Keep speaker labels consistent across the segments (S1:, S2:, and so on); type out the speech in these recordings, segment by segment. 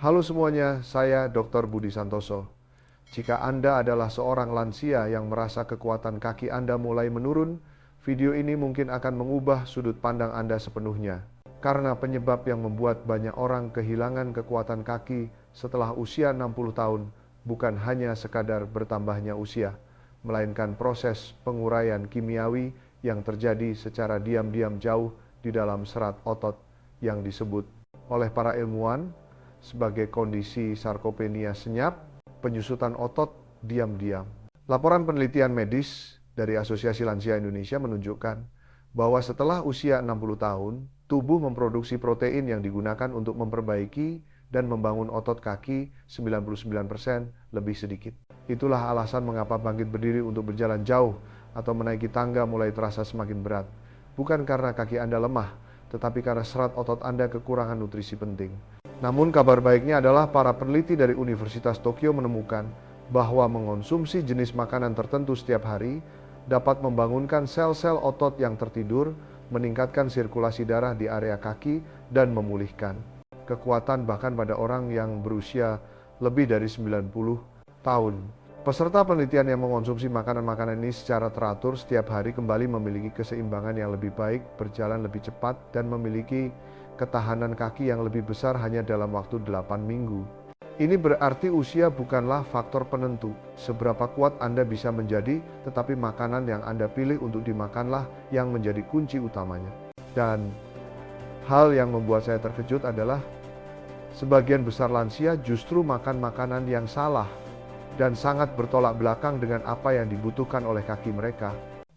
S1: Halo semuanya, saya Dr. Budi Santoso. Jika Anda adalah seorang lansia yang merasa kekuatan kaki Anda mulai menurun, video ini mungkin akan mengubah sudut pandang Anda sepenuhnya. Karena penyebab yang membuat banyak orang kehilangan kekuatan kaki setelah usia 60 tahun bukan hanya sekadar bertambahnya usia, melainkan proses penguraian kimiawi yang terjadi secara diam-diam jauh di dalam serat otot yang disebut oleh para ilmuwan sebagai kondisi sarkopenia senyap, penyusutan otot diam-diam. Laporan penelitian medis dari Asosiasi Lansia Indonesia menunjukkan bahwa setelah usia 60 tahun, tubuh memproduksi protein yang digunakan untuk memperbaiki dan membangun otot kaki 99% lebih sedikit. Itulah alasan mengapa bangkit berdiri untuk berjalan jauh atau menaiki tangga mulai terasa semakin berat. Bukan karena kaki Anda lemah, tetapi karena serat otot Anda kekurangan nutrisi penting. Namun kabar baiknya adalah para peneliti dari Universitas Tokyo menemukan bahwa mengonsumsi jenis makanan tertentu setiap hari dapat membangunkan sel-sel otot yang tertidur, meningkatkan sirkulasi darah di area kaki, dan memulihkan kekuatan bahkan pada orang yang berusia lebih dari 90 tahun. Peserta penelitian yang mengonsumsi makanan-makanan ini secara teratur setiap hari kembali memiliki keseimbangan yang lebih baik, berjalan lebih cepat, dan memiliki ketahanan kaki yang lebih besar hanya dalam waktu 8 minggu. Ini berarti usia bukanlah faktor penentu seberapa kuat Anda bisa menjadi, tetapi makanan yang Anda pilih untuk dimakanlah yang menjadi kunci utamanya. Dan hal yang membuat saya terkejut adalah sebagian besar lansia justru makan makanan yang salah dan sangat bertolak belakang dengan apa yang dibutuhkan oleh kaki mereka.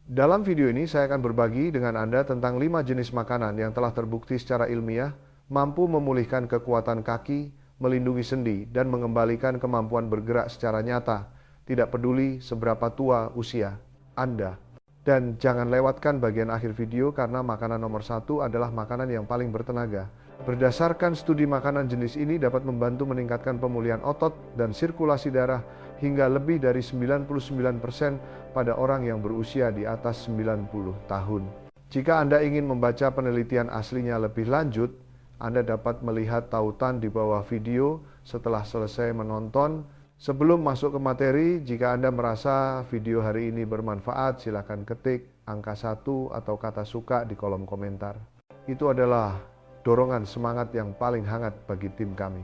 S1: Dalam video ini saya akan berbagi dengan Anda tentang 5 jenis makanan yang telah terbukti secara ilmiah mampu memulihkan kekuatan kaki, melindungi sendi, dan mengembalikan kemampuan bergerak secara nyata, tidak peduli seberapa tua usia Anda. Dan jangan lewatkan bagian akhir video karena makanan nomor 1 adalah makanan yang paling bertenaga. Berdasarkan studi makanan jenis ini dapat membantu meningkatkan pemulihan otot dan sirkulasi darah hingga lebih dari 99% pada orang yang berusia di atas 90 tahun. Jika Anda ingin membaca penelitian aslinya lebih lanjut, Anda dapat melihat tautan di bawah video setelah selesai menonton. Sebelum masuk ke materi, jika Anda merasa video hari ini bermanfaat, silakan ketik angka 1 atau kata suka di kolom komentar. Itu adalah dorongan semangat yang paling hangat bagi tim kami.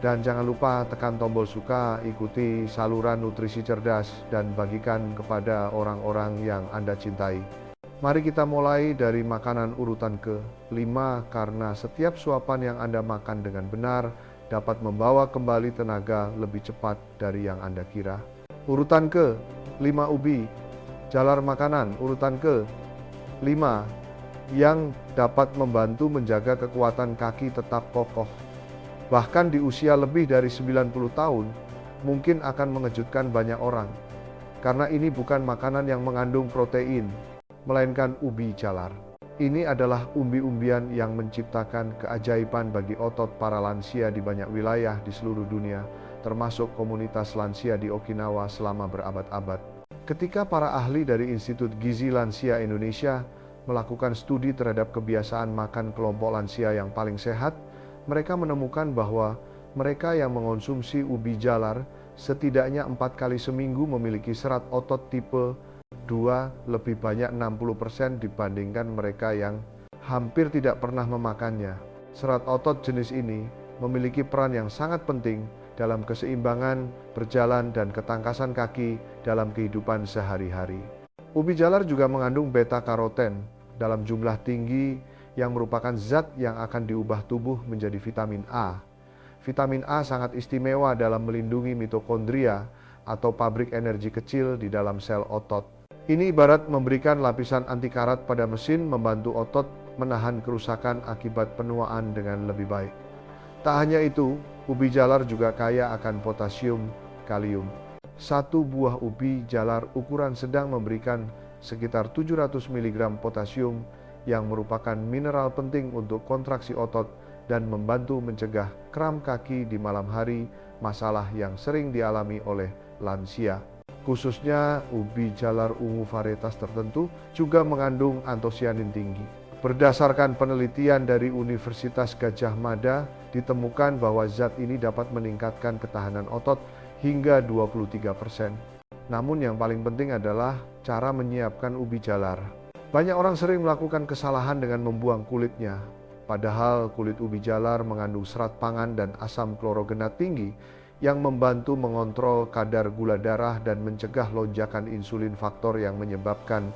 S1: Dan jangan lupa tekan tombol suka, ikuti saluran nutrisi cerdas, dan bagikan kepada orang-orang yang Anda cintai. Mari kita mulai dari makanan urutan ke-5 karena setiap suapan yang Anda makan dengan benar dapat membawa kembali tenaga lebih cepat dari yang Anda kira. Urutan ke-5 ubi, jalar makanan. Urutan ke-5 yang dapat membantu menjaga kekuatan kaki tetap kokoh. Bahkan di usia lebih dari 90 tahun, mungkin akan mengejutkan banyak orang. Karena ini bukan makanan yang mengandung protein, melainkan ubi jalar. Ini adalah umbi-umbian yang menciptakan keajaiban bagi otot para lansia di banyak wilayah di seluruh dunia, termasuk komunitas lansia di Okinawa selama berabad-abad. Ketika para ahli dari Institut Gizi Lansia Indonesia melakukan studi terhadap kebiasaan makan kelompok lansia yang paling sehat, mereka menemukan bahwa mereka yang mengonsumsi ubi jalar setidaknya 4 kali seminggu memiliki serat otot tipe 2 lebih banyak 60% dibandingkan mereka yang hampir tidak pernah memakannya. Serat otot jenis ini memiliki peran yang sangat penting dalam keseimbangan, berjalan, dan ketangkasan kaki dalam kehidupan sehari-hari. Ubi jalar juga mengandung beta-karoten dalam jumlah tinggi yang merupakan zat yang akan diubah tubuh menjadi vitamin A. Vitamin A sangat istimewa dalam melindungi mitokondria atau pabrik energi kecil di dalam sel otot. Ini ibarat memberikan lapisan anti karat pada mesin, membantu otot menahan kerusakan akibat penuaan dengan lebih baik. Tak hanya itu, ubi jalar juga kaya akan potasium, kalium. Satu buah ubi jalar ukuran sedang memberikan sekitar 700 mg potasium yang merupakan mineral penting untuk kontraksi otot dan membantu mencegah kram kaki di malam hari, masalah yang sering dialami oleh lansia. Khususnya ubi jalar ungu varietas tertentu juga mengandung antosianin tinggi. Berdasarkan penelitian dari Universitas Gadjah Mada, ditemukan bahwa zat ini dapat meningkatkan ketahanan otot hingga 23%. Namun yang paling penting adalah cara menyiapkan ubi jalar. Banyak orang sering melakukan kesalahan dengan membuang kulitnya. Padahal kulit ubi jalar mengandung serat pangan dan asam klorogenat tinggi yang membantu mengontrol kadar gula darah dan mencegah lonjakan insulin, faktor yang menyebabkan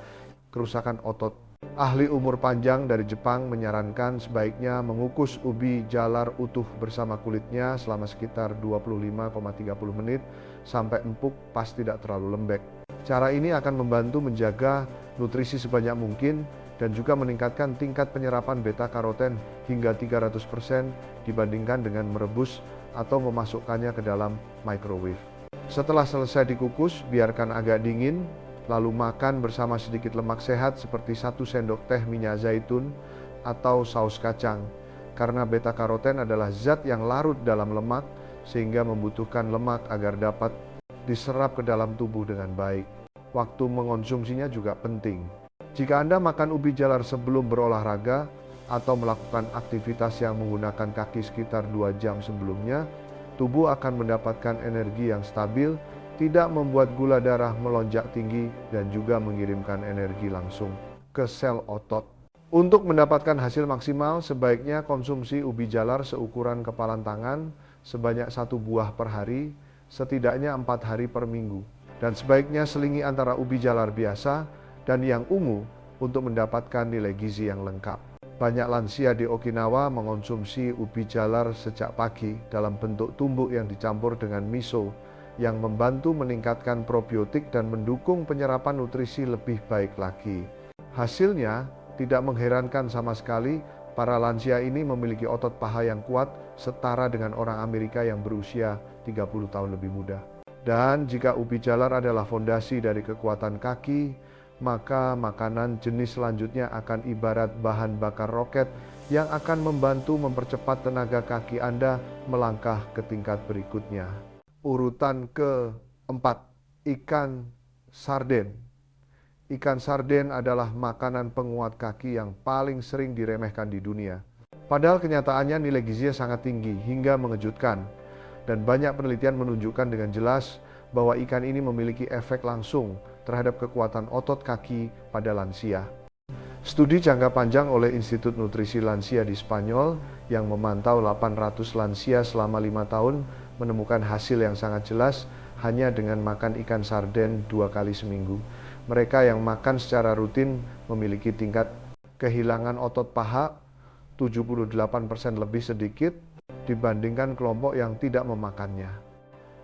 S1: kerusakan otot. Ahli umur panjang dari Jepang menyarankan sebaiknya mengukus ubi jalar utuh bersama kulitnya selama sekitar 25,30 menit sampai empuk pas tidak terlalu lembek. Cara ini akan membantu menjaga nutrisi sebanyak mungkin dan juga meningkatkan tingkat penyerapan beta-karoten hingga 300% dibandingkan dengan merebus atau memasukkannya ke dalam microwave. Setelah selesai dikukus, biarkan agak dingin, lalu makan bersama sedikit lemak sehat seperti 1 sendok teh minyak zaitun atau saus kacang. Karena beta-karoten adalah zat yang larut dalam lemak, sehingga membutuhkan lemak agar dapat diserap ke dalam tubuh dengan baik. Waktu mengonsumsinya juga penting. Jika Anda makan ubi jalar sebelum berolahraga atau melakukan aktivitas yang menggunakan kaki sekitar 2 jam sebelumnya, tubuh akan mendapatkan energi yang stabil, tidak membuat gula darah melonjak tinggi, dan juga mengirimkan energi langsung ke sel otot. Untuk mendapatkan hasil maksimal, sebaiknya konsumsi ubi jalar seukuran kepalan tangan sebanyak 1 buah per hari, setidaknya 4 hari per minggu. Dan sebaiknya selingi antara ubi jalar biasa dan yang ungu untuk mendapatkan nilai gizi yang lengkap. Banyak lansia di Okinawa mengonsumsi ubi jalar sejak pagi dalam bentuk tumbuk yang dicampur dengan miso, yang membantu meningkatkan probiotik dan mendukung penyerapan nutrisi lebih baik lagi. Hasilnya tidak mengherankan sama sekali, para lansia ini memiliki otot paha yang kuat setara dengan orang Amerika yang berusia 30 tahun lebih muda. Dan jika ubi jalar adalah fondasi dari kekuatan kaki, maka makanan jenis selanjutnya akan ibarat bahan bakar roket yang akan membantu mempercepat tenaga kaki Anda melangkah ke tingkat berikutnya. Urutan keempat, ikan sarden. Ikan sarden adalah makanan penguat kaki yang paling sering diremehkan di dunia. Padahal kenyataannya nilai gizinya sangat tinggi hingga mengejutkan. Dan banyak penelitian menunjukkan dengan jelas bahwa ikan ini memiliki efek langsung terhadap kekuatan otot kaki pada lansia. Studi jangka panjang oleh Institut Nutrisi Lansia di Spanyol yang memantau 800 lansia selama 5 tahun menemukan hasil yang sangat jelas hanya dengan makan ikan sarden 2 kali seminggu. Mereka yang makan secara rutin memiliki tingkat kehilangan otot paha 78% lebih sedikit dibandingkan kelompok yang tidak memakannya.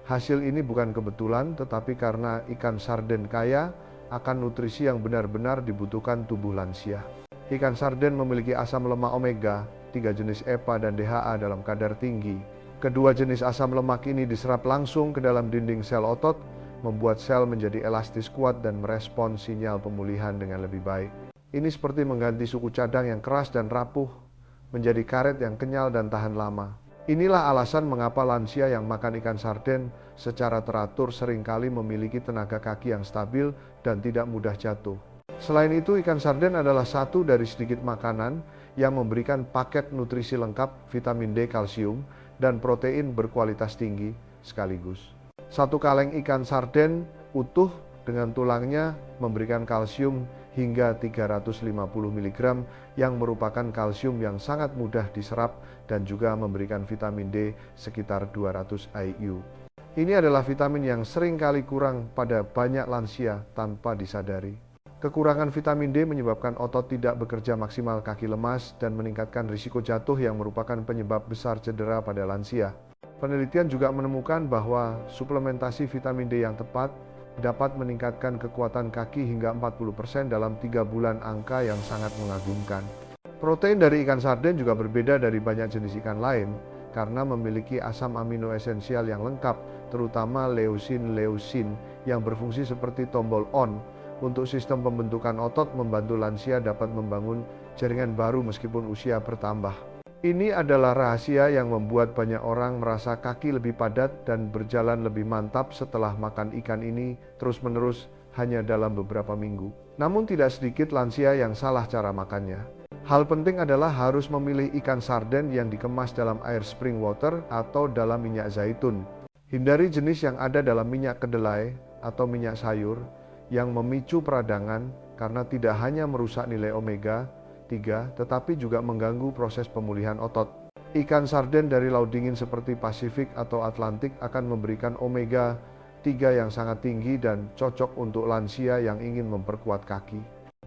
S1: Hasil ini bukan kebetulan, tetapi karena ikan sarden kaya akan nutrisi yang benar-benar dibutuhkan tubuh lansia. Ikan sarden memiliki asam lemak omega, 3 jenis EPA dan DHA dalam kadar tinggi. Kedua jenis asam lemak ini diserap langsung ke dalam dinding sel otot, membuat sel menjadi elastis kuat dan merespons sinyal pemulihan dengan lebih baik. Ini seperti mengganti suku cadang yang keras dan rapuh menjadi karet yang kenyal dan tahan lama. Inilah alasan mengapa lansia yang makan ikan sarden secara teratur seringkali memiliki tenaga kaki yang stabil dan tidak mudah jatuh. Selain itu, ikan sarden adalah satu dari sedikit makanan yang memberikan paket nutrisi lengkap vitamin D, kalsium, dan protein berkualitas tinggi sekaligus. 1 kaleng ikan sarden utuh dengan tulangnya memberikan kalsium hingga 350 mg yang merupakan kalsium yang sangat mudah diserap dan juga memberikan vitamin D sekitar 200 IU. Ini adalah vitamin yang sering kali kurang pada banyak lansia tanpa disadari. Kekurangan vitamin D menyebabkan otot tidak bekerja maksimal, kaki lemas, dan meningkatkan risiko jatuh yang merupakan penyebab besar cedera pada lansia. Penelitian juga menemukan bahwa suplementasi vitamin D yang tepat dapat meningkatkan kekuatan kaki hingga 40% dalam 3 bulan, angka yang sangat mengagumkan. Protein dari ikan sarden juga berbeda dari banyak jenis ikan lain karena memiliki asam amino esensial yang lengkap, terutama leusin yang berfungsi seperti tombol on untuk sistem pembentukan otot, membantu lansia dapat membangun jaringan baru meskipun usia bertambah. Ini adalah rahasia yang membuat banyak orang merasa kaki lebih padat dan berjalan lebih mantap setelah makan ikan ini terus-menerus hanya dalam beberapa minggu. Namun tidak sedikit lansia yang salah cara makannya. Hal penting adalah harus memilih ikan sarden yang dikemas dalam air spring water atau dalam minyak zaitun. Hindari jenis yang ada dalam minyak kedelai atau minyak sayur yang memicu peradangan karena tidak hanya merusak nilai omega 3 tetapi juga mengganggu proses pemulihan otot. Ikan sarden dari laut dingin seperti Pasifik atau Atlantik akan memberikan omega 3 yang sangat tinggi dan cocok untuk lansia yang ingin memperkuat kaki.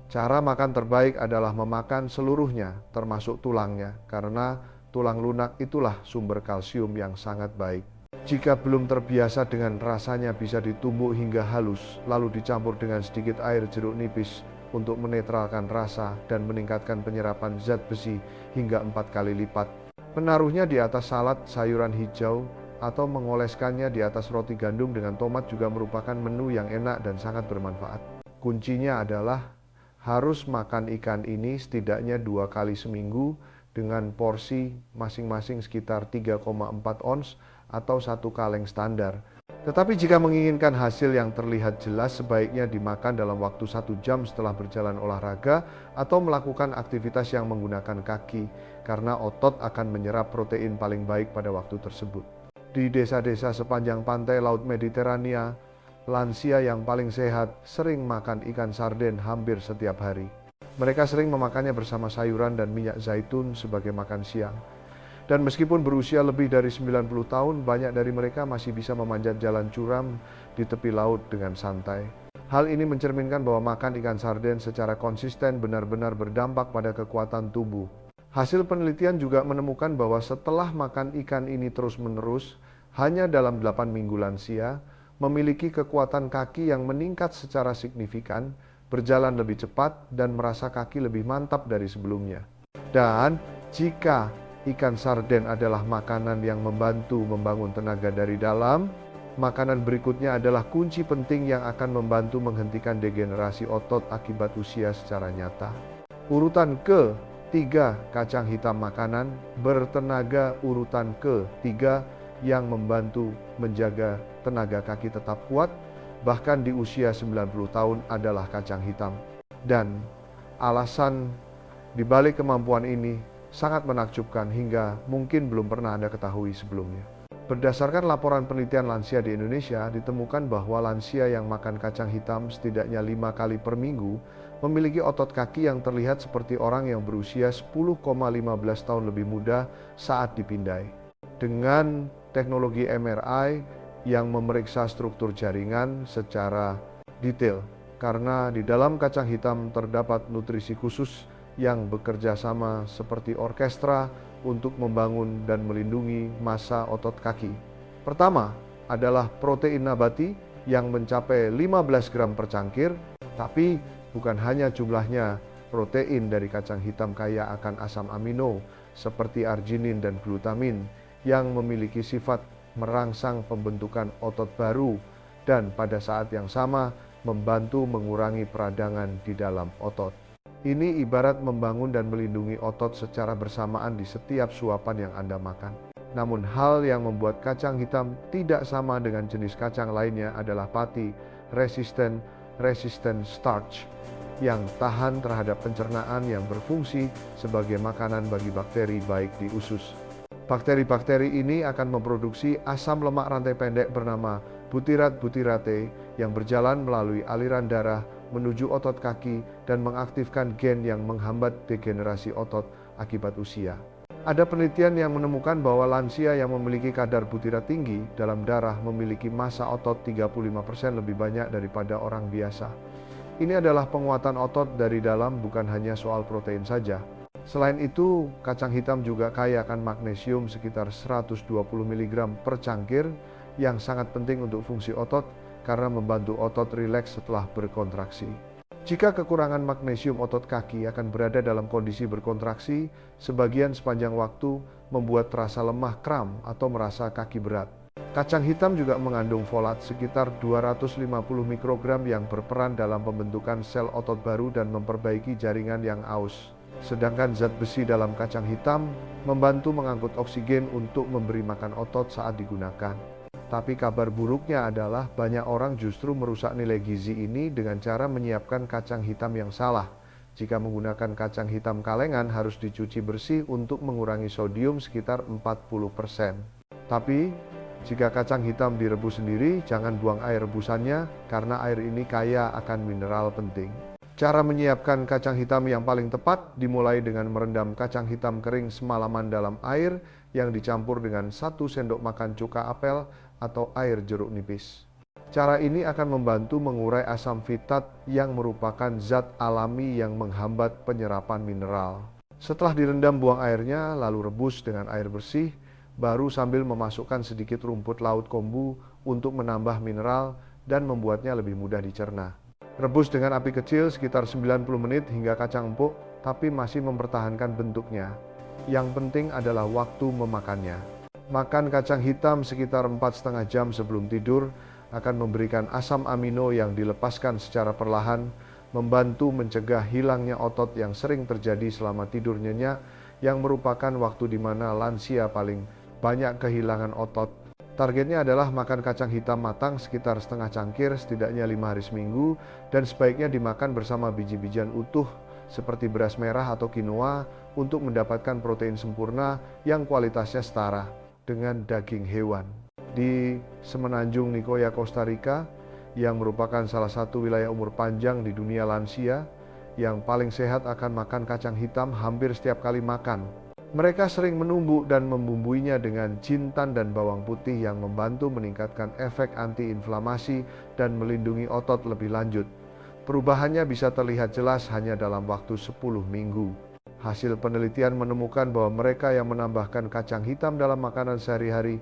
S1: Cara makan terbaik adalah memakan seluruhnya, termasuk tulangnya, karena tulang lunak itulah sumber kalsium yang sangat baik. Jika belum terbiasa dengan rasanya, bisa ditumbuk hingga halus, lalu dicampur dengan sedikit air jeruk nipis untuk menetralkan rasa dan meningkatkan penyerapan zat besi hingga 4 kali lipat. Menaruhnya di atas salad sayuran hijau atau mengoleskannya di atas roti gandum dengan tomat juga merupakan menu yang enak dan sangat bermanfaat. Kuncinya adalah harus makan ikan ini setidaknya 2 kali seminggu dengan porsi masing-masing sekitar 3,4 ons atau 1 kaleng standar. Tetapi jika menginginkan hasil yang terlihat jelas, sebaiknya dimakan dalam waktu 1 jam setelah berjalan olahraga atau melakukan aktivitas yang menggunakan kaki, karena otot akan menyerap protein paling baik pada waktu tersebut. Di desa-desa sepanjang pantai Laut Mediterania, lansia yang paling sehat sering makan ikan sarden hampir setiap hari. Mereka sering memakannya bersama sayuran dan minyak zaitun sebagai makan siang. Dan meskipun berusia lebih dari 90 tahun, banyak dari mereka masih bisa memanjat jalan curam di tepi laut dengan santai. Hal ini mencerminkan bahwa makan ikan sarden secara konsisten benar-benar berdampak pada kekuatan tubuh. Hasil penelitian juga menemukan bahwa setelah makan ikan ini terus-menerus, hanya dalam 8 minggu lansia memiliki kekuatan kaki yang meningkat secara signifikan, berjalan lebih cepat, dan merasa kaki lebih mantap dari sebelumnya. Dan jika ikan sarden adalah makanan yang membantu membangun tenaga dari dalam, makanan berikutnya adalah kunci penting yang akan membantu menghentikan degenerasi otot akibat usia secara nyata. Urutan ke-3, kacang hitam makanan bertenaga. Urutan ke-3 yang membantu menjaga tenaga kaki tetap kuat, bahkan di usia 90 tahun adalah kacang hitam. Dan alasan dibalik kemampuan ini sangat menakjubkan hingga mungkin belum pernah Anda ketahui sebelumnya. Berdasarkan laporan penelitian lansia di Indonesia, ditemukan bahwa lansia yang makan kacang hitam setidaknya 5 kali per minggu memiliki otot kaki yang terlihat seperti orang yang berusia 10,15 tahun lebih muda saat dipindai. Dengan teknologi MRI yang memeriksa struktur jaringan secara detail, karena di dalam kacang hitam terdapat nutrisi khusus yang bekerja sama seperti orkestra untuk membangun dan melindungi massa otot kaki. Pertama adalah protein nabati yang mencapai 15 gram per cangkir, tapi bukan hanya jumlahnya. Protein dari kacang hitam kaya akan asam amino seperti arginin dan glutamin yang memiliki sifat merangsang pembentukan otot baru dan pada saat yang sama membantu mengurangi peradangan di dalam otot. Ini ibarat membangun dan melindungi otot secara bersamaan di setiap suapan yang Anda makan. Namun hal yang membuat kacang hitam tidak sama dengan jenis kacang lainnya adalah pati resistant starch yang tahan terhadap pencernaan, yang berfungsi sebagai makanan bagi bakteri baik di usus. Bakteri-bakteri ini akan memproduksi asam lemak rantai pendek bernama butirat-butirate yang berjalan melalui aliran darah menuju otot kaki dan mengaktifkan gen yang menghambat degenerasi otot akibat usia. Ada penelitian yang menemukan bahwa lansia yang memiliki kadar butirat tinggi dalam darah memiliki massa otot 35% lebih banyak daripada orang biasa. Ini adalah penguatan otot dari dalam, bukan hanya soal protein saja. Selain itu, kacang hitam juga kaya akan magnesium sekitar 120 mg per cangkir yang sangat penting untuk fungsi otot karena membantu otot rileks setelah berkontraksi. Jika kekurangan magnesium, otot kaki akan berada dalam kondisi berkontraksi sebagian sepanjang waktu, membuat terasa lemah, kram, atau merasa kaki berat. Kacang hitam juga mengandung folat sekitar 250 mikrogram yang berperan dalam pembentukan sel otot baru dan memperbaiki jaringan yang aus. Sedangkan zat besi dalam kacang hitam membantu mengangkut oksigen untuk memberi makan otot saat digunakan. Tapi kabar buruknya adalah banyak orang justru merusak nilai gizi ini dengan cara menyiapkan kacang hitam yang salah. Jika menggunakan kacang hitam kalengan harus dicuci bersih untuk mengurangi sodium sekitar 40%. Tapi, jika kacang hitam direbus sendiri, jangan buang air rebusannya karena air ini kaya akan mineral penting. Cara menyiapkan kacang hitam yang paling tepat dimulai dengan merendam kacang hitam kering semalaman dalam air yang dicampur dengan 1 sendok makan cuka apel atau air jeruk nipis. Cara ini akan membantu mengurai asam fitat yang merupakan zat alami yang menghambat penyerapan mineral. Setelah direndam, buang airnya, lalu rebus dengan air bersih, baru sambil memasukkan sedikit rumput laut kombu untuk menambah mineral dan membuatnya lebih mudah dicerna. Rebus dengan api kecil sekitar 90 menit hingga kacang empuk, tapi masih mempertahankan bentuknya. Yang penting adalah waktu memakannya. Makan kacang hitam sekitar 4,5 jam sebelum tidur akan memberikan asam amino yang dilepaskan secara perlahan, membantu mencegah hilangnya otot yang sering terjadi selama tidur nyenyak, yang merupakan waktu di mana lansia paling banyak kehilangan otot. Targetnya adalah makan kacang hitam matang sekitar setengah cangkir setidaknya 5 hari seminggu, dan sebaiknya dimakan bersama biji-bijian utuh seperti beras merah atau quinoa untuk mendapatkan protein sempurna yang kualitasnya setara dengan daging hewan. Di Semenanjung Nicoya, Costa Rica, yang merupakan salah satu wilayah umur panjang di dunia lansia, yang paling sehat akan makan kacang hitam hampir setiap kali makan. Mereka sering menumbuk dan membumbuinya dengan jintan dan bawang putih yang membantu meningkatkan efek antiinflamasi dan melindungi otot lebih lanjut. Perubahannya bisa terlihat jelas hanya dalam waktu 10 minggu. Hasil penelitian menemukan bahwa mereka yang menambahkan kacang hitam dalam makanan sehari-hari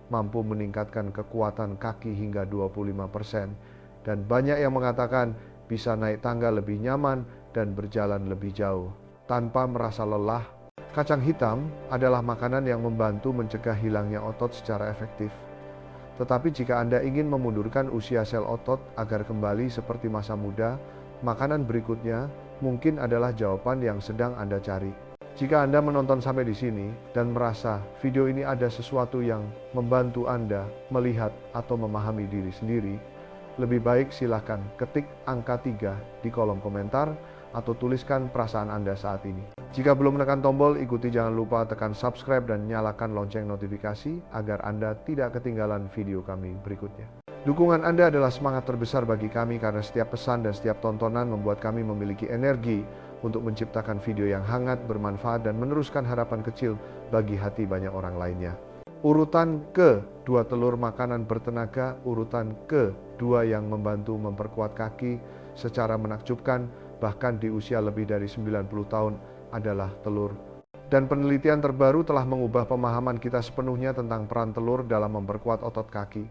S1: mampu meningkatkan kekuatan kaki hingga 25%, dan banyak yang mengatakan bisa naik tangga lebih nyaman dan berjalan lebih jauh tanpa merasa lelah. Kacang hitam adalah makanan yang membantu mencegah hilangnya otot secara efektif. Tetapi jika Anda ingin memundurkan usia sel otot agar kembali seperti masa muda, makanan berikutnya mungkin adalah jawaban yang sedang Anda cari. Jika Anda menonton sampai di sini dan merasa video ini ada sesuatu yang membantu Anda melihat atau memahami diri sendiri, lebih baik silakan ketik angka 3 di kolom komentar atau tuliskan perasaan Anda saat ini. Jika belum menekan tombol, ikuti, jangan lupa tekan subscribe dan nyalakan lonceng notifikasi agar Anda tidak ketinggalan video kami berikutnya. Dukungan Anda adalah semangat terbesar bagi kami karena setiap pesan dan setiap tontonan membuat kami memiliki energi untuk menciptakan video yang hangat, bermanfaat, dan meneruskan harapan kecil bagi hati banyak orang lainnya. Urutan ke-2 telur makanan bertenaga, urutan ke-2 yang membantu memperkuat kaki secara menakjubkan bahkan di usia lebih dari 90 tahun adalah telur. Dan penelitian terbaru telah mengubah pemahaman kita sepenuhnya tentang peran telur dalam memperkuat otot kaki.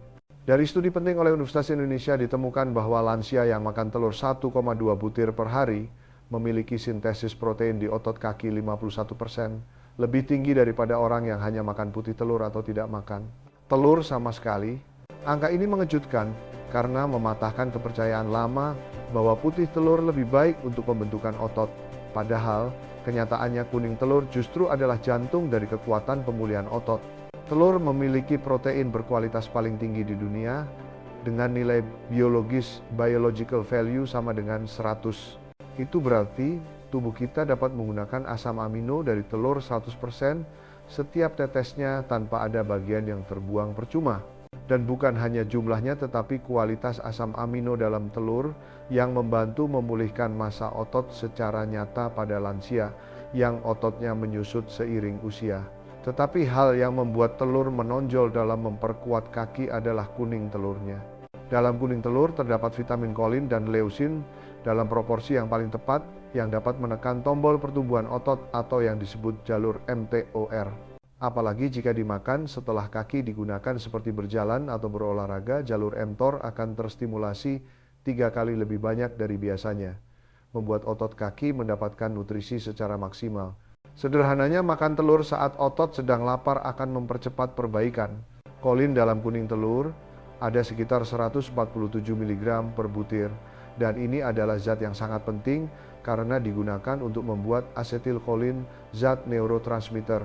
S1: Dari studi penting oleh Universitas Indonesia ditemukan bahwa lansia yang makan telur 1,2 butir per hari memiliki sintesis protein di otot kaki 51%, lebih tinggi daripada orang yang hanya makan putih telur atau tidak makan telur sama sekali. Angka ini mengejutkan karena mematahkan kepercayaan lama bahwa putih telur lebih baik untuk pembentukan otot. Padahal, kenyataannya kuning telur justru adalah jantung dari kekuatan pemulihan otot. Telur memiliki protein berkualitas paling tinggi di dunia dengan nilai biological value sama dengan 100. Itu berarti tubuh kita dapat menggunakan asam amino dari telur 100% setiap tetesnya tanpa ada bagian yang terbuang percuma. Dan bukan hanya jumlahnya tetapi kualitas asam amino dalam telur yang membantu memulihkan massa otot secara nyata pada lansia yang ototnya menyusut seiring usia. Tetapi hal yang membuat telur menonjol dalam memperkuat kaki adalah kuning telurnya. Dalam kuning telur terdapat vitamin kolin dan leusin dalam proporsi yang paling tepat yang dapat menekan tombol pertumbuhan otot atau yang disebut jalur mTOR. Apalagi jika dimakan setelah kaki digunakan seperti berjalan atau berolahraga, jalur mTOR akan terstimulasi 3 kali lebih banyak dari biasanya, membuat otot kaki mendapatkan nutrisi secara maksimal. Sederhananya, makan telur saat otot sedang lapar akan mempercepat perbaikan. Kolin dalam kuning telur ada sekitar 147 mg per butir, dan ini adalah zat yang sangat penting karena digunakan untuk membuat asetilkolin, zat neurotransmitter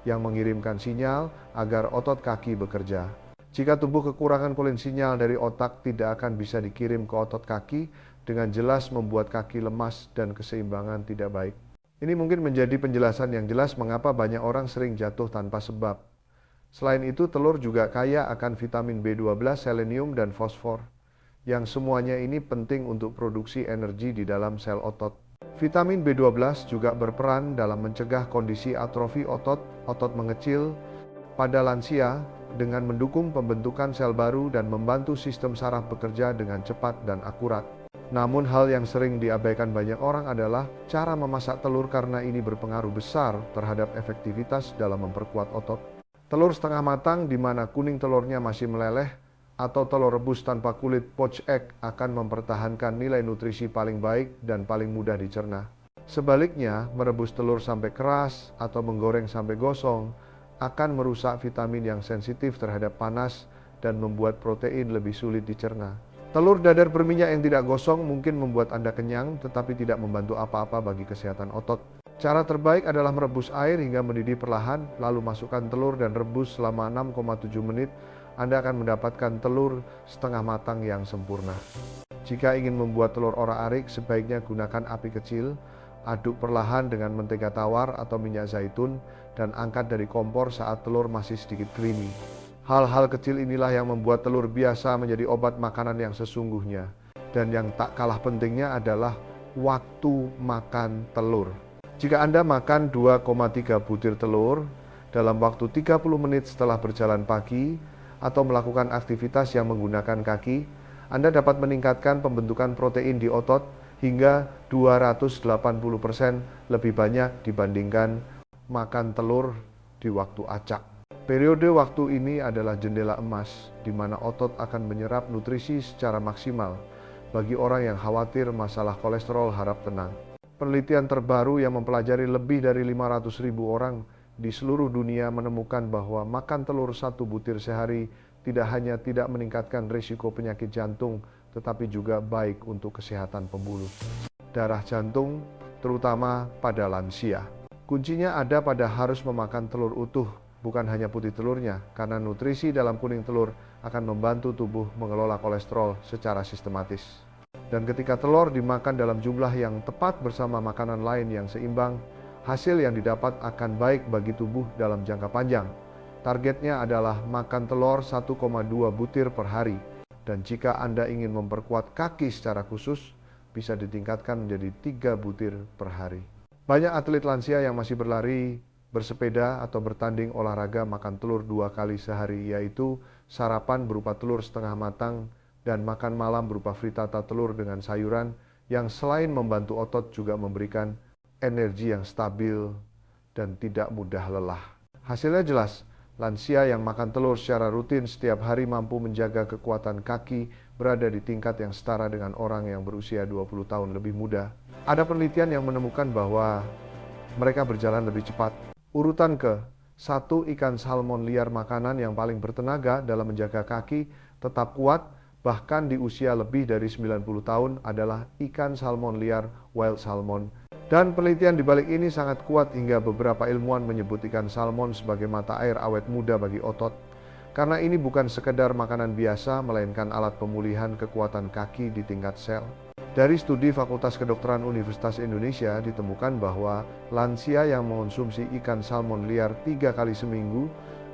S1: yang mengirimkan sinyal agar otot kaki bekerja. Jika tubuh kekurangan kolinsinyal dari otak, tidak akan bisa dikirim ke otot kaki, dengan jelas membuat kaki lemas dan keseimbangan tidak baik. Ini mungkin menjadi penjelasan yang jelas mengapa banyak orang sering jatuh tanpa sebab. Selain itu, telur juga kaya akan vitamin B12, selenium, dan fosfor, yang semuanya ini penting untuk produksi energi di dalam sel otot. Vitamin B12 juga berperan dalam mencegah kondisi atrofi otot, otot mengecil pada lansia, dengan mendukung pembentukan sel baru dan membantu sistem saraf bekerja dengan cepat dan akurat. Namun hal yang sering diabaikan banyak orang adalah cara memasak telur, karena ini berpengaruh besar terhadap efektivitas dalam memperkuat otot. Telur setengah matang di mana kuning telurnya masih meleleh atau telur rebus tanpa kulit poached egg akan mempertahankan nilai nutrisi paling baik dan paling mudah dicerna. Sebaliknya, merebus telur sampai keras atau menggoreng sampai gosong akan merusak vitamin yang sensitif terhadap panas dan membuat protein lebih sulit dicerna. Telur dadar berminyak yang tidak gosong mungkin membuat Anda kenyang, tetapi tidak membantu apa-apa bagi kesehatan otot. Cara terbaik adalah merebus air hingga mendidih perlahan, lalu masukkan telur dan rebus selama 6,7 menit. Anda akan mendapatkan telur setengah matang yang sempurna. Jika ingin membuat telur orak-arik, sebaiknya gunakan api kecil. Aduk perlahan dengan mentega tawar atau minyak zaitun dan angkat dari kompor saat telur masih sedikit creamy. Hal-hal kecil inilah yang membuat telur biasa menjadi obat makanan yang sesungguhnya. Dan yang tak kalah pentingnya adalah waktu makan telur. Jika Anda makan 2,3 butir telur dalam waktu 30 menit setelah berjalan pagi atau melakukan aktivitas yang menggunakan kaki, Anda dapat meningkatkan pembentukan protein di otot hingga 280% lebih banyak dibandingkan makan telur di waktu acak. Periode waktu ini adalah jendela emas, di mana otot akan menyerap nutrisi secara maksimal. Bagi orang yang khawatir masalah kolesterol, harap tenang. Penelitian terbaru yang mempelajari lebih dari 500.000 orang di seluruh dunia menemukan bahwa makan telur 1 butir sehari tidak hanya tidak meningkatkan risiko penyakit jantung, tetapi juga baik untuk kesehatan pembuluh darah jantung, terutama pada lansia. Kuncinya ada pada harus memakan telur utuh, bukan hanya putih telurnya, karena nutrisi dalam kuning telur akan membantu tubuh mengelola kolesterol secara sistematis. Dan ketika telur dimakan dalam jumlah yang tepat bersama makanan lain yang seimbang, hasil yang didapat akan baik bagi tubuh dalam jangka panjang. Targetnya adalah makan telur 1,2 butir per hari. Dan jika Anda ingin memperkuat kaki secara khusus, bisa ditingkatkan menjadi 3 butir per hari. Banyak atlet lansia yang masih berlari, bersepeda, atau bertanding olahraga makan telur 2 kali sehari, yaitu sarapan berupa telur setengah matang dan makan malam berupa frittata telur dengan sayuran yang selain membantu otot juga memberikan energi yang stabil dan tidak mudah lelah. Hasilnya jelas. Lansia yang makan telur secara rutin setiap hari mampu menjaga kekuatan kaki berada di tingkat yang setara dengan orang yang berusia 20 tahun lebih muda. Ada penelitian yang menemukan bahwa mereka berjalan lebih cepat. Urutan ke-1, ikan salmon liar, makanan yang paling bertenaga dalam menjaga kaki tetap kuat bahkan di usia lebih dari 90 tahun adalah ikan salmon liar, wild salmon. Dan penelitian di balik ini sangat kuat hingga beberapa ilmuwan menyebut ikan salmon sebagai mata air awet muda bagi otot. Karena ini bukan sekedar makanan biasa, melainkan alat pemulihan kekuatan kaki di tingkat sel. Dari studi Fakultas Kedokteran Universitas Indonesia ditemukan bahwa lansia yang mengonsumsi ikan salmon liar 3 kali seminggu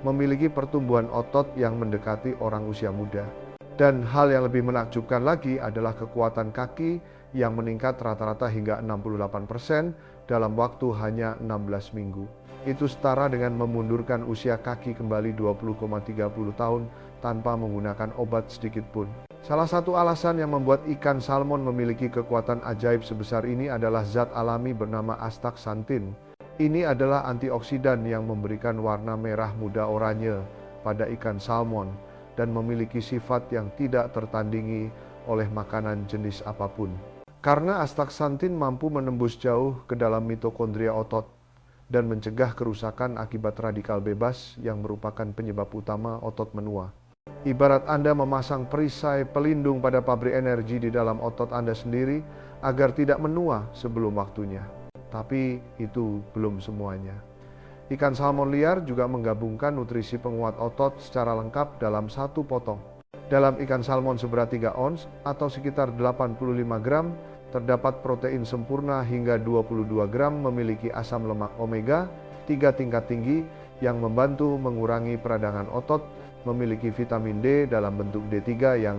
S1: memiliki pertumbuhan otot yang mendekati orang usia muda. Dan hal yang lebih menakjubkan lagi adalah kekuatan kaki yang meningkat rata-rata hingga 68% dalam waktu hanya 16 minggu. Itu setara dengan memundurkan usia kaki kembali 20,30 tahun tanpa menggunakan obat sedikit pun. Salah satu alasan yang membuat ikan salmon memiliki kekuatan ajaib sebesar ini adalah zat alami bernama astaxanthin. Ini adalah antioksidan yang memberikan warna merah muda oranye pada ikan salmon dan memiliki sifat yang tidak tertandingi oleh makanan jenis apapun. Karena astaxanthin mampu menembus jauh ke dalam mitokondria otot dan mencegah kerusakan akibat radikal bebas yang merupakan penyebab utama otot menua. Ibarat Anda memasang perisai pelindung pada pabrik energi di dalam otot Anda sendiri agar tidak menua sebelum waktunya. Tapi itu belum semuanya. Ikan salmon liar juga menggabungkan nutrisi penguat otot secara lengkap dalam satu potong. Dalam ikan salmon seberat 3 ons atau sekitar 85 gram, terdapat protein sempurna hingga 22 gram memiliki asam lemak omega 3 tingkat tinggi yang membantu mengurangi peradangan otot, memiliki vitamin D dalam bentuk D3 yang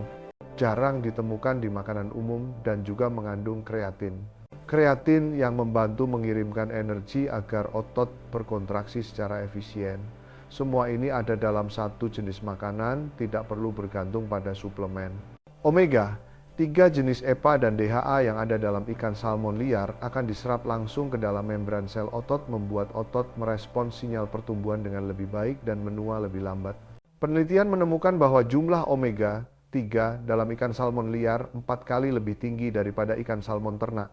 S1: jarang ditemukan di makanan umum dan juga mengandung kreatin. Kreatin yang membantu mengirimkan energi agar otot berkontraksi secara efisien. Semua ini ada dalam satu jenis makanan, tidak perlu bergantung pada suplemen. Omega, 3 jenis EPA dan DHA yang ada dalam ikan salmon liar akan diserap langsung ke dalam membran sel otot, membuat otot merespons sinyal pertumbuhan dengan lebih baik dan menua lebih lambat. Penelitian menemukan bahwa jumlah omega 3 dalam ikan salmon liar 4 kali lebih tinggi daripada ikan salmon ternak.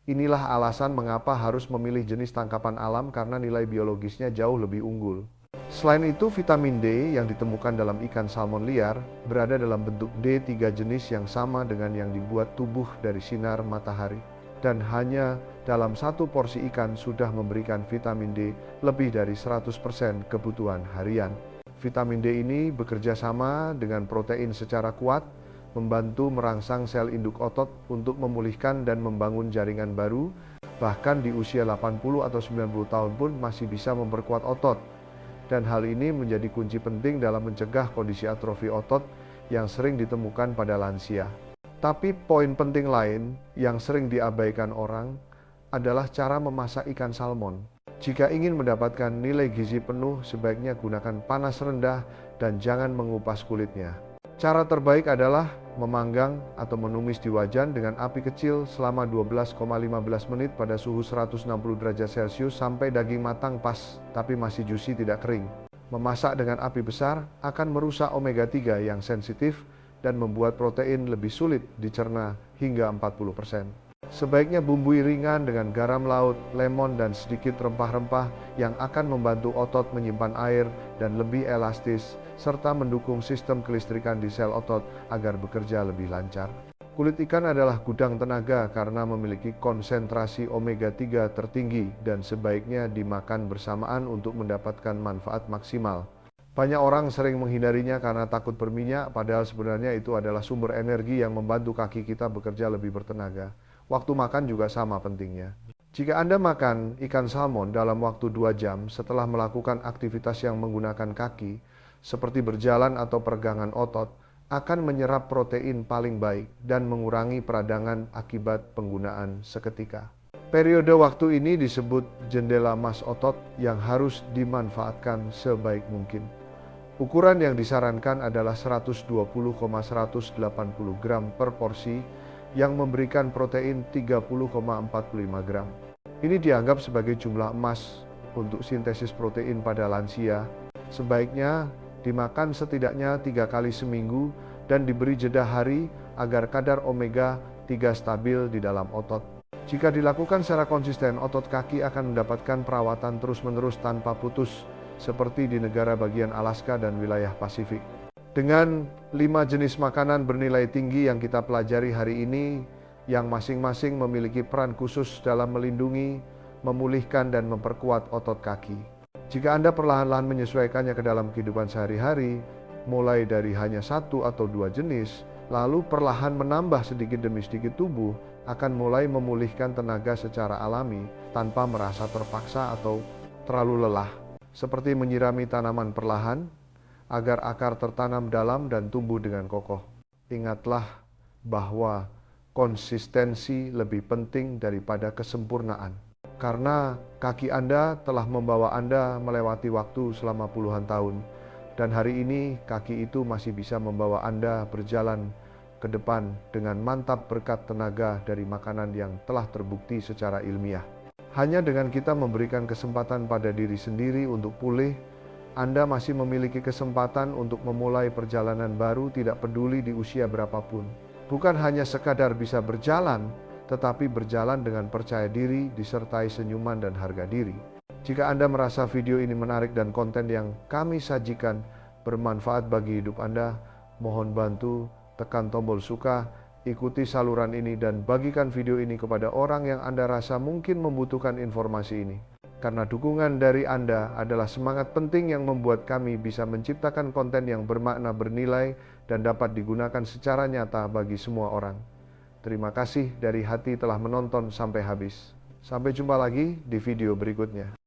S1: Inilah alasan mengapa harus memilih jenis tangkapan alam karena nilai biologisnya jauh lebih unggul. Selain itu, vitamin D yang ditemukan dalam ikan salmon liar berada dalam bentuk D3 jenis yang sama dengan yang dibuat tubuh dari sinar matahari. Dan hanya dalam satu porsi ikan sudah memberikan vitamin D lebih dari 100% kebutuhan harian. Vitamin D ini bekerja sama dengan protein secara kuat, membantu merangsang sel induk otot untuk memulihkan dan membangun jaringan baru, bahkan di usia 80 atau 90 tahun pun masih bisa memperkuat otot. Dan hal ini menjadi kunci penting dalam mencegah kondisi atrofi otot yang sering ditemukan pada lansia. Tapi poin penting lain yang sering diabaikan orang adalah cara memasak ikan salmon. Jika ingin mendapatkan nilai gizi penuh, sebaiknya gunakan panas rendah dan jangan mengupas kulitnya. Cara terbaik adalah memanggang atau menumis di wajan dengan api kecil selama 12,15 menit pada suhu 160 derajat Celcius sampai daging matang pas tapi masih juicy, tidak kering. Memasak dengan api besar akan merusak omega 3 yang sensitif dan membuat protein lebih sulit dicerna hingga 40%. Sebaiknya bumbui ringan dengan garam laut, lemon, dan sedikit rempah-rempah yang akan membantu otot menyimpan air dan lebih elastis, serta mendukung sistem kelistrikan di sel otot agar bekerja lebih lancar. Kulit ikan adalah gudang tenaga karena memiliki konsentrasi omega 3 tertinggi dan sebaiknya dimakan bersamaan untuk mendapatkan manfaat maksimal. Banyak orang sering menghindarinya karena takut berminyak, padahal sebenarnya itu adalah sumber energi yang membantu kaki kita bekerja lebih bertenaga. Waktu makan juga sama pentingnya. Jika Anda makan ikan salmon dalam waktu 2 jam setelah melakukan aktivitas yang menggunakan kaki, seperti berjalan atau peregangan otot, akan menyerap protein paling baik dan mengurangi peradangan akibat penggunaan seketika. Periode waktu ini disebut jendela emas otot yang harus dimanfaatkan sebaik mungkin. Ukuran yang disarankan adalah 120,180 gram per porsi yang memberikan protein 30,45 gram. Ini dianggap sebagai jumlah emas untuk sintesis protein pada lansia. Sebaiknya dimakan setidaknya 3 kali seminggu dan diberi jeda hari agar kadar omega 3 stabil di dalam otot. Jika dilakukan secara konsisten, otot kaki akan mendapatkan perawatan terus-menerus tanpa putus, seperti di negara bagian Alaska dan wilayah Pasifik. Dengan 5 jenis makanan bernilai tinggi yang kita pelajari hari ini, yang masing-masing memiliki peran khusus dalam melindungi, memulihkan, dan memperkuat otot kaki. Jika Anda perlahan-lahan menyesuaikannya ke dalam kehidupan sehari-hari, mulai dari hanya 1 atau 2 jenis, lalu perlahan menambah sedikit demi sedikit, tubuh akan mulai memulihkan tenaga secara alami tanpa merasa terpaksa atau terlalu lelah. Seperti menyirami tanaman perlahan, agar akar tertanam dalam dan tumbuh dengan kokoh. Ingatlah bahwa konsistensi lebih penting daripada kesempurnaan. Karena kaki Anda telah membawa Anda melewati waktu selama puluhan tahun, dan hari ini kaki itu masih bisa membawa Anda berjalan ke depan dengan mantap berkat tenaga dari makanan yang telah terbukti secara ilmiah. Hanya dengan kita memberikan kesempatan pada diri sendiri untuk pulih, Anda masih memiliki kesempatan untuk memulai perjalanan baru, tidak peduli di usia berapapun. Bukan hanya sekadar bisa berjalan, tetapi berjalan dengan percaya diri, disertai senyuman dan harga diri. Jika Anda merasa video ini menarik dan konten yang kami sajikan bermanfaat bagi hidup Anda, mohon bantu tekan tombol suka, ikuti saluran ini, dan bagikan video ini kepada orang yang Anda rasa mungkin membutuhkan informasi ini. karena dukungan dari Anda adalah semangat penting yang membuat kami bisa menciptakan konten yang bermakna, bernilai, dan dapat digunakan secara nyata bagi semua orang. Terima kasih dari hati telah menonton sampai habis. Sampai jumpa lagi di video berikutnya.